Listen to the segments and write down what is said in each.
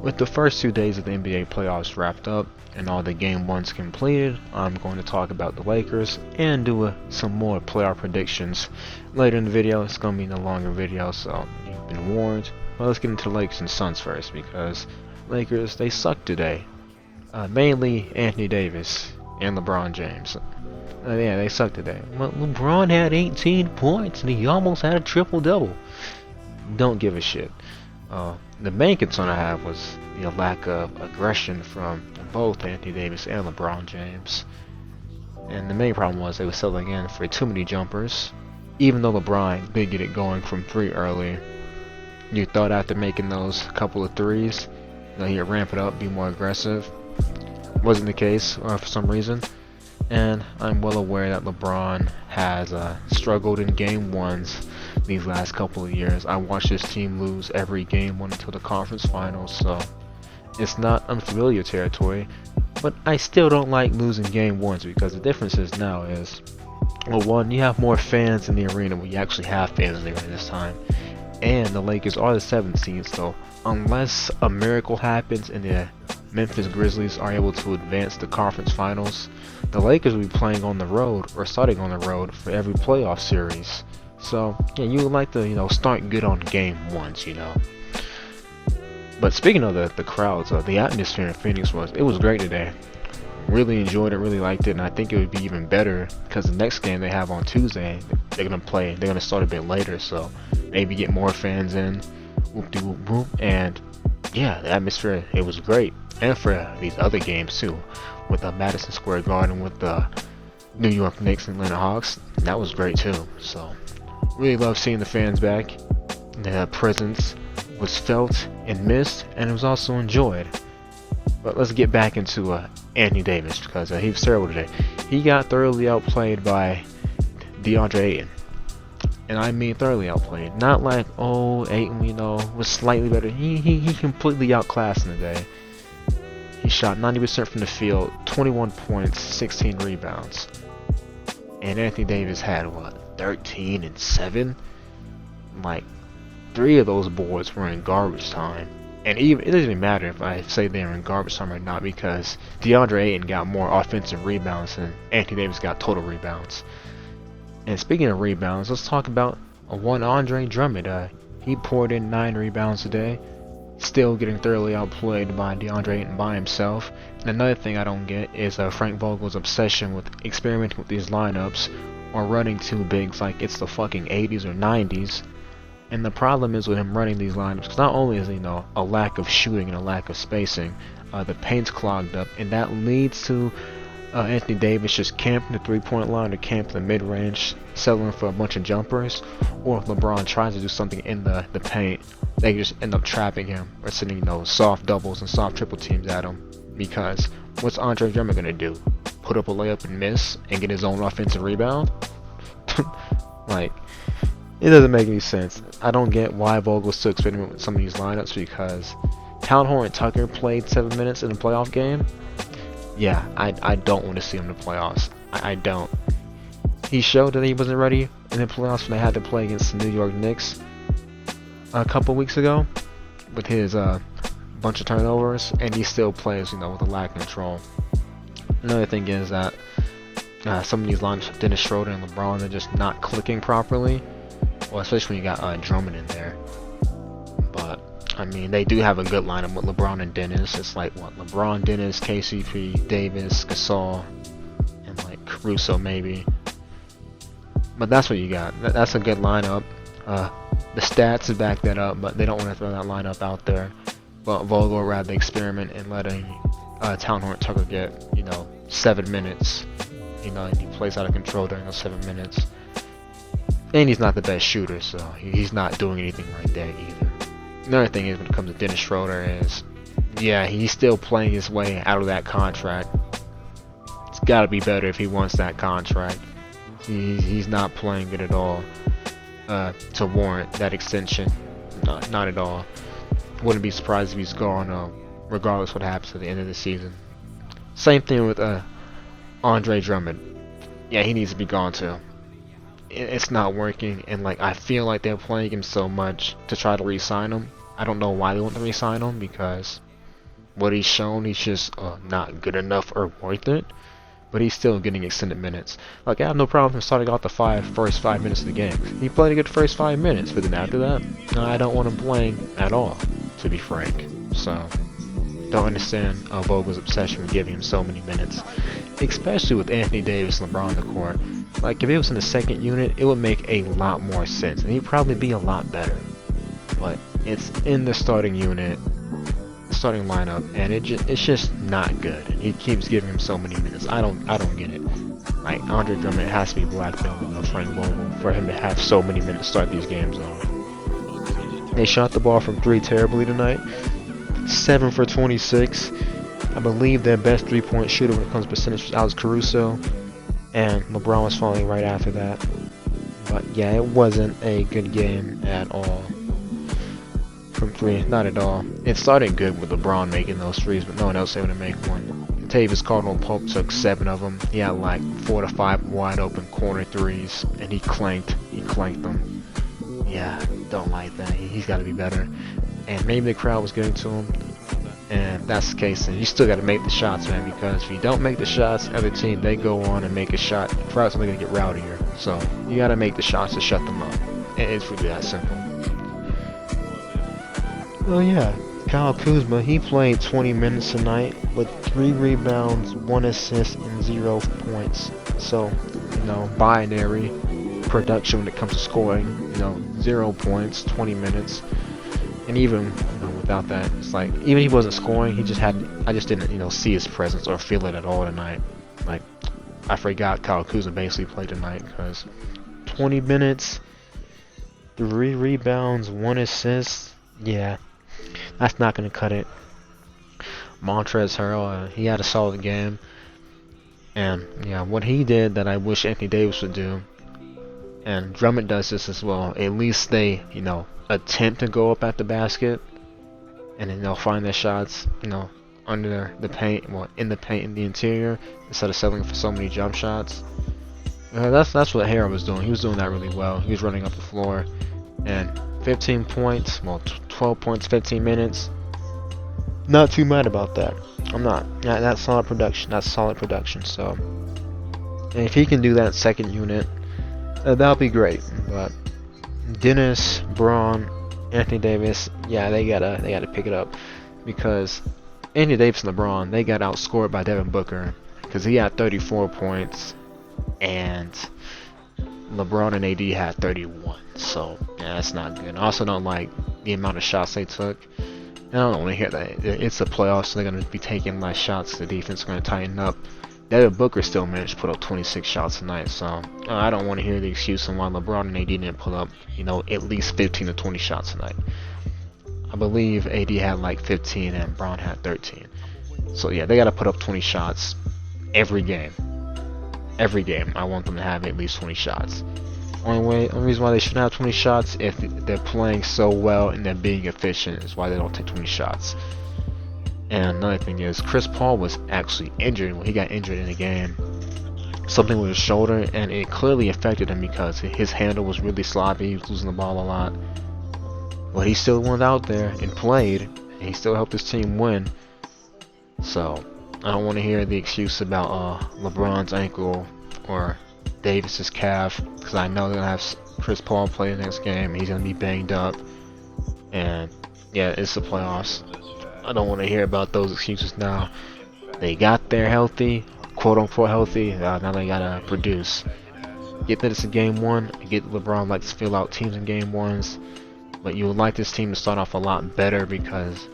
With the first 2 days of the NBA playoffs wrapped up and all the game ones completed, I'm going to talk about the Lakers and do some more playoff predictions later in the video. It's going to be a longer video, so you've been warned. But let's get into the Lakers and Suns first, because Lakers, they suck today. Mainly Anthony Davis and LeBron James. Yeah, they suck today. Well, LeBron had 18 points and he almost had a triple-double. Don't give a shit. The main concern I have was the lack of aggression from both Anthony Davis and LeBron James. And the main problem was they were settling in for too many jumpers. Even though LeBron did get it going from 3 early, you thought after making those couple of threes, he'd ramp it up, be more aggressive. Wasn't the case for some reason. And I'm well aware that LeBron has struggled in game ones these last couple of years. I watched this team lose every game one until the conference finals, so it's not unfamiliar territory. But I still don't like losing game ones, because the difference is now is, well, one, you have more fans in the arena. Well, you actually have fans in the arena this time, and the Lakers are the 7th seed, so unless a miracle happens and the Memphis Grizzlies are able to advance the conference finals, the Lakers will be playing on the road or starting on the road for every playoff series. So yeah, you would like to start good on game ones, But speaking of the crowds, the atmosphere in Phoenix was great today. Really enjoyed it, really liked it, and I think it would be even better because the next game they have on Tuesday, they're gonna start a bit later, so maybe get more fans in. Whoop de whoop whoop. And yeah, the atmosphere, it was great. And for these other games too, with the Madison Square Garden with the New York Knicks and Atlanta Hawks, that was great too. So really love seeing the fans back. The presence was felt and missed, and it was also enjoyed. But let's get back into Anthony Davis, because he was terrible today. He got thoroughly outplayed by DeAndre Ayton. And I mean thoroughly outplayed. Not like, Ayton, was slightly better. He completely outclassed him today. He shot 90% from the field, 21 points, 16 rebounds. And Anthony Davis had, 13 and 7? Like, 3 of those boards were in garbage time. And it doesn't even matter if I say they were in garbage time or not, because DeAndre Ayton got more offensive rebounds than Anthony Davis got total rebounds. And speaking of rebounds, let's talk about one Andre Drummond. He poured in 9 rebounds today, still getting thoroughly outplayed by DeAndre Ayton by himself. And another thing I don't get is Frank Vogel's obsession with experimenting with these lineups or running 2 bigs like it's the fucking 80s or 90s. And the problem is with him running these lineups, because not only is a lack of shooting and a lack of spacing, the paint's clogged up, and that leads to Anthony Davis just camping the 3-point line or camping the mid-range, settling for a bunch of jumpers. Or if LeBron tries to do something in the paint, they just end up trapping him or sending soft doubles and soft triple teams at him. Because what's Andre Drummond gonna do? Put up a layup and miss and get his own offensive rebound? Like, it doesn't make any sense. I don't get why Vogel's still experimenting with some of these lineups, because Town Horn Tucker played 7 minutes in a playoff game. Yeah, I don't want to see him in the playoffs. I don't. He showed that he wasn't ready in the playoffs when they had to play against the New York Knicks a couple weeks ago with his bunch of turnovers, and he still plays, with a lack of control. Another thing is that some of these lineups with Dennis Schroeder and LeBron are just not clicking properly. Well, especially when you got Drummond in there. But I mean, they do have a good lineup with LeBron and Dennis. It's like LeBron, Dennis, KCP, Davis, Gasol, and like Caruso maybe. But that's what you got. That's a good lineup. The stats back that up, but they don't want to throw that lineup out there. But Vogel would rather experiment in letting Town Horn Tucker get 7 minutes. And he plays out of control during those 7 minutes. And he's not the best shooter, so he's not doing anything right there either. Another thing is, when it comes to Dennis Schroeder, is he's still playing his way out of that contract. It's got to be better if he wants that contract. He's not playing good at all to warrant that extension. Not at all. Wouldn't be surprised if he's gone, regardless what happens at the end of the season. Same thing with Andre Drummond. Yeah, he needs to be gone too. It's not working, and I feel like they're playing him so much to try to re-sign him. I don't know why they want to re-sign him, because what he's shown, he's just not good enough or worth it. But he's still getting extended minutes. Like, I have no problem with him starting out the first 5 minutes of the game. He played a good first 5 minutes, but then after that, I don't want him playing at all, to be frank. So, don't understand Vogel's obsession with giving him so many minutes, especially with Anthony Davis and LeBron on the court. Like, if it was in the second unit, it would make a lot more sense, and he'd probably be a lot better. But it's in the starting unit, starting lineup, and it's just not good. He keeps giving him so many minutes. I don't get it. Like, Andre Drummond has to be blackmailed with Frank Vogel for him to have so many minutes to start these games off. They shot the ball from 3 terribly tonight. 7 for 26. I believe their best 3-point shooter when it comes to percentage was Alex Caruso, and LeBron was falling right after that. But yeah, it wasn't a good game at all. From 3, not at all. It started good with LeBron making those 3s, but no one else able to make one. Tavis Caldwell-Pope took 7 of them. He had like 4 to 5 wide open corner 3s, and he clanked them. Yeah, don't like that. He's got to be better. And maybe the crowd was getting to him, and if that's the case, then you still got to make the shots, man. Because if you don't make the shots, other team they go on and make a shot. The crowd's only gonna get rowdier. So you got to make the shots to shut them up. It's really that simple. Oh yeah, Kyle Kuzma, he played 20 minutes tonight with 3 rebounds, 1 assist, and 0 points. So, binary production when it comes to scoring. 0 points, 20 minutes. And even without that, it's like, even if he wasn't scoring, I just didn't, see his presence or feel it at all tonight. Like, I forgot Kyle Kuzma basically played tonight, because 20 minutes, 3 rebounds, 1 assist, yeah. That's not going to cut it. Montrezl Harrell, he had a solid game. And, yeah, what he did that I wish Anthony Davis would do, and Drummond does this as well, at least they, attempt to go up at the basket, and then they'll find their shots, under the paint, in the paint in the interior, instead of settling for so many jump shots. That's what Harrell was doing. He was doing that really well. He was running up the floor, and 15 points, 12 points, 15 minutes. Not too mad about that. I'm not. That's solid production. That's solid production. So, and if he can do that second unit, that'll be great. But Dennis, Braun, Anthony Davis, yeah, they gotta pick it up, because Anthony Davis and LeBron, they got outscored by Devin Booker, because he had 34 points, and LeBron and AD had 31. So yeah, that's not good. I also don't like the amount of shots they took. And I don't want to hear that. It's the playoffs, so they're going to be taking less shots. The defense is going to tighten up. Devin Booker still managed to put up 26 shots tonight, so I don't want to hear the excuse on why LeBron and AD didn't put up, at least 15 to 20 shots tonight. I believe AD had like 15 and Braun had 13. So yeah, they got to put up 20 shots every game. Every game, I want them to have at least 20 shots. Only reason why they shouldn't have 20 shots, if they're playing so well and they're being efficient, is why they don't take 20 shots. And another thing is, Chris Paul was actually injured when he got injured in the game. Something with his shoulder, and it clearly affected him because his handle was really sloppy. He was losing the ball a lot. But he still went out there and played, and he still helped his team win. So I don't want to hear the excuse about LeBron's ankle or Davis's calf, because I know they're gonna have Chris Paul play the next game. He's gonna be banged up, and yeah, it's the playoffs. I don't want to hear about those excuses now. They got there healthy, quote unquote healthy. Now they gotta produce. Get that it's a game 1. I get LeBron likes to fill out teams in game 1s, but you would like this team to start off a lot better, because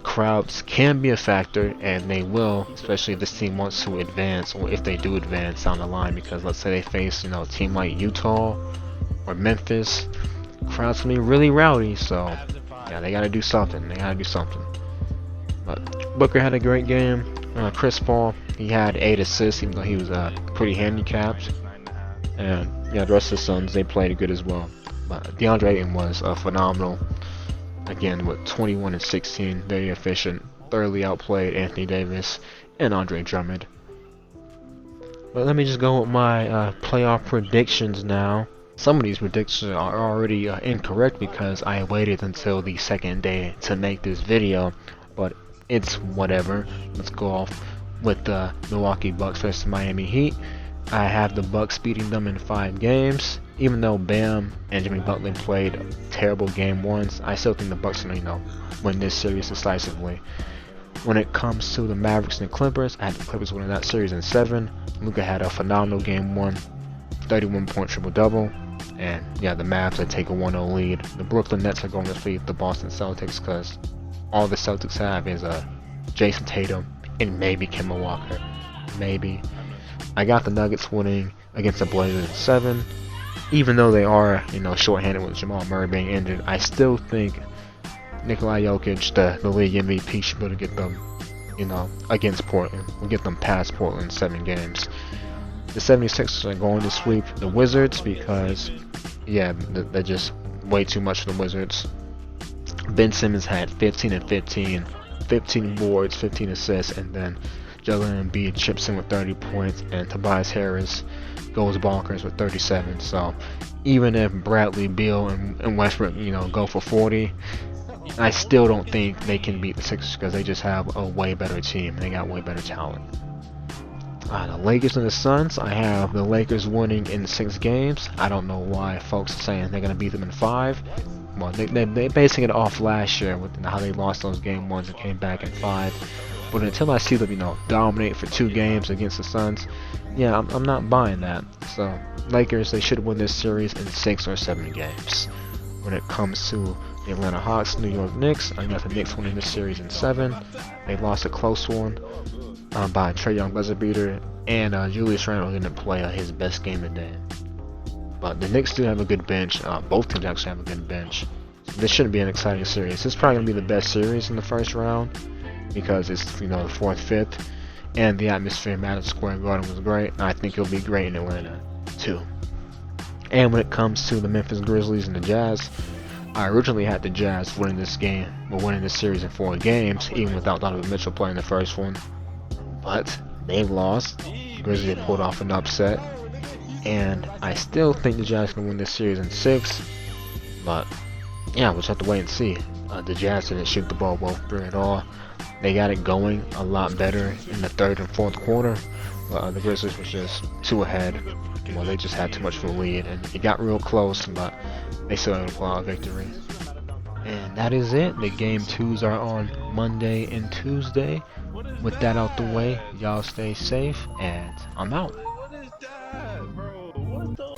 crowds can be a factor, and they will, especially if this team wants to advance, or if they do advance down the line. Because let's say they face, a team like Utah or Memphis, crowds can be really rowdy. So yeah, they gotta do something. But Booker had a great game. Chris Paul, he had 8 assists, even though he was pretty handicapped. And yeah, the rest of the Suns, they played good as well. But DeAndre Ayton was phenomenal. Again, with 21 and 16, very efficient, thoroughly outplayed Anthony Davis and Andre Drummond. But let me just go with my playoff predictions now. Some of these predictions are already incorrect because I waited until the second day to make this video. But it's whatever. Let's go off with the Milwaukee Bucks versus Miami Heat. I have the Bucks beating them in 5 games. Even though Bam and Jimmy Butler played terrible game ones, I still think the Bucks are gonna, win this series decisively. When it comes to the Mavericks and the Clippers, I had the Clippers winning that series in 7. Luka had a phenomenal game 1, 31-point triple-double. And yeah, the Mavs they take a 1-0 lead. The Brooklyn Nets are going to defeat the Boston Celtics because all the Celtics have is Jason Tatum and maybe Kemba Walker. Maybe. I got the Nuggets winning against the Blazers in 7. Even though they are, shorthanded with Jamal Murray being injured, I still think Nikola Jokic, the league MVP, should be able to get them, against Portland. We'll get them past Portland in 7 games. The 76ers are going to sweep the Wizards because, yeah, they're just way too much for the Wizards. Ben Simmons had 15 and 15, 15 boards, 15 assists, and then Joel Embiid chips in with 30 points, and Tobias Harris goes bonkers with 37. So even if Bradley, Beal, and Westbrook, go for 40, I still don't think they can beat the Sixers because they just have a way better team. They got way better talent. The Lakers and the Suns, I have the Lakers winning in 6 games. I don't know why folks are saying they're going to beat them in 5. Well, they're basing it off last year with how they lost those game 1s and came back in 5. But until I see them, dominate for 2 games against the Suns, yeah, I'm not buying that. So, Lakers, they should win this series in 6 or 7 games. When it comes to the Atlanta Hawks, New York Knicks, I got the Knicks winning this series in 7. They lost a close one by Trae Young buzzer beater, and Julius Randle didn't play his best game today. But the Knicks do have a good bench. Both teams actually have a good bench. So this should be an exciting series. This is probably going to be the best series in the first round because it's the 4th, 5th, and the atmosphere at Madison Square Garden was great. And I think it'll be great in Atlanta too. And when it comes to the Memphis Grizzlies and the Jazz, I originally had the Jazz winning this series in 4 games, even without Donovan Mitchell playing the first one. But they lost. Grizzlies pulled off an upset, and I still think the Jazz can win this series in 6. But yeah, we'll just have to wait and see. The Jazz didn't shoot the ball well through at all. They got it going a lot better in the 3rd and 4th quarter. But the Grizzlies was just too ahead. Well, they just had too much of a lead, and it got real close, but they still able to pull out a victory. And that is it. The game 2s are on Monday and Tuesday. With that out the way, y'all stay safe, and I'm out. What is that, bro? What the